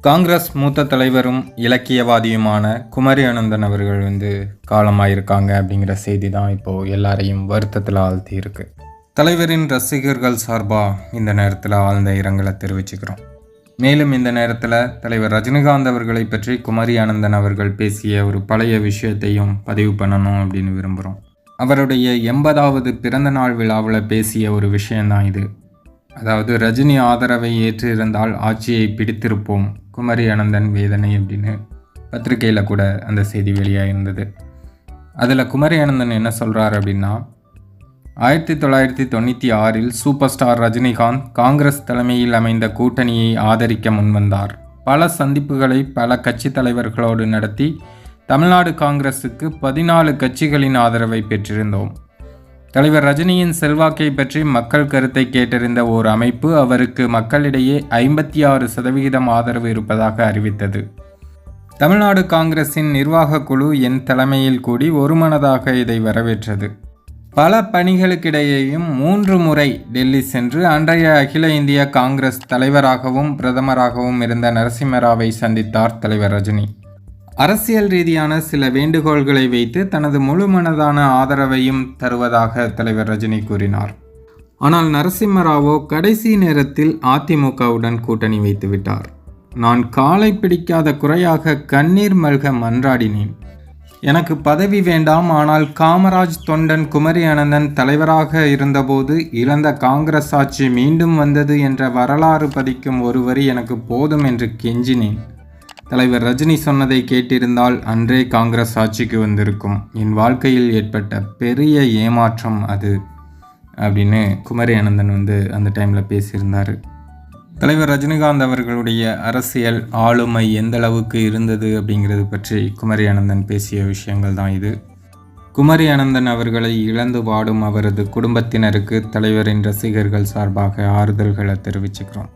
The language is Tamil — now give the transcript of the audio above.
காங்கிரஸ் மூத்த தலைவரும் இலக்கியவாதியுமான குமரி அனந்தன் அவர்கள் காலமாயிருக்காங்க அப்படிங்கிற செய்தி தான் இப்போது எல்லாரையும் வருத்தத்தில் ஆழ்த்தி இருக்கு. தலைவரின் ரசிகர்கள் சார்பாக இந்த நேரத்தில் ஆழ்ந்த இரங்கலை தெரிவிச்சுக்கிறோம். மேலும் இந்த நேரத்தில் தலைவர் ரஜினிகாந்த் அவர்களை பற்றி குமரி அனந்தன் அவர்கள் பேசிய ஒரு பழைய விஷயத்தையும் பதிவு பண்ணணும் அப்படின்னு விரும்புகிறோம். அவருடைய 80வது பிறந்த நாள் விழாவில் பேசிய ஒரு விஷயந்தான் இது. அதாவது, ரஜினி ஆதரவை ஏற்று இருந்தால் ஆட்சியை பிடித்திருப்போம், குமரி அனந்தன் வேதனை அப்படின்னு பத்திரிகையில் கூட அந்த செய்தி வெளியாக இருந்தது. அதில் குமரி அனந்தன் என்ன சொல்கிறார் அப்படின்னா, 1996 சூப்பர் ஸ்டார் ரஜினிகாந்த் காங்கிரஸ் தலைமையில் அமைந்த கூட்டணியை ஆதரிக்க முன்வந்தார். பல சந்திப்புகளை பல கட்சி தலைவர்களோடு நடத்தி தமிழ்நாடு காங்கிரஸுக்கு 14 கட்சிகளின் ஆதரவை பெற்றிருந்தோம். தலைவர் ரஜினியின் செல்வாக்கை பற்றி மக்கள் கருத்தை கேட்டறிந்த ஓர் அமைப்பு அவருக்கு மக்களிடையே 56% ஆதரவு இருப்பதாக அறிவித்தது. தமிழ்நாடு காங்கிரஸின் நிர்வாக குழு என் தலைமையில் கூடி ஒருமனதாக இதை வரவேற்றது. பல பணிகளுக்கிடையேயும் 3 முறை டெல்லி சென்று அன்றைய அகில இந்திய காங்கிரஸ் தலைவராகவும் பிரதமராகவும் இருந்த நரசிம்மராவை சந்தித்தார் தலைவர் ரஜினி. அரசியல் ரீதியான சில வேண்டுகோள்களை வைத்து தனது முழுமனதான ஆதரவையும் தருவதாக தலைவர் ரஜினி கூறினார். ஆனால் நரசிம்மராவோ கடைசி நேரத்தில் அதிமுகவுடன் கூட்டணி வைத்துவிட்டார். நான் காலை பிடிக்காத குறையாக கண்ணீர் மல்க மன்றாடினேன். எனக்கு பதவி வேண்டாம், ஆனால் காமராஜ் தொண்டன் குமரி அனந்தன் தலைவராக இருந்தபோது இழந்த காங்கிரஸ் ஆட்சி மீண்டும் வந்தது என்ற வரலாறு பதிக்கும் ஒரு வரி எனக்கு போதும் என்று கெஞ்சினேன். தலைவர் ரஜினி சொன்னதை கேட்டிருந்தால் அன்றே காங்கிரஸ் ஆட்சிக்கு வந்திருக்கும். என் வாழ்க்கையில் ஏற்பட்ட பெரிய ஏமாற்றம் அது அப்படின்னு குமரி அனந்தன் அந்த டைமில் பேசியிருந்தார். தலைவர் ரஜினிகாந்த் அவர்களுடைய அரசியல் ஆளுமை எந்த அளவுக்கு இருந்தது அப்படிங்கிறது பற்றி குமரி அனந்தன் பேசிய விஷயங்கள் தான் இது. குமரி அனந்தன் அவர்களை இழந்து வாடும் அவரது குடும்பத்தினருக்கு தலைவரின் ரசிகர்கள் சார்பாக ஆறுதல்களை தெரிவிச்சுக்கிறோம்.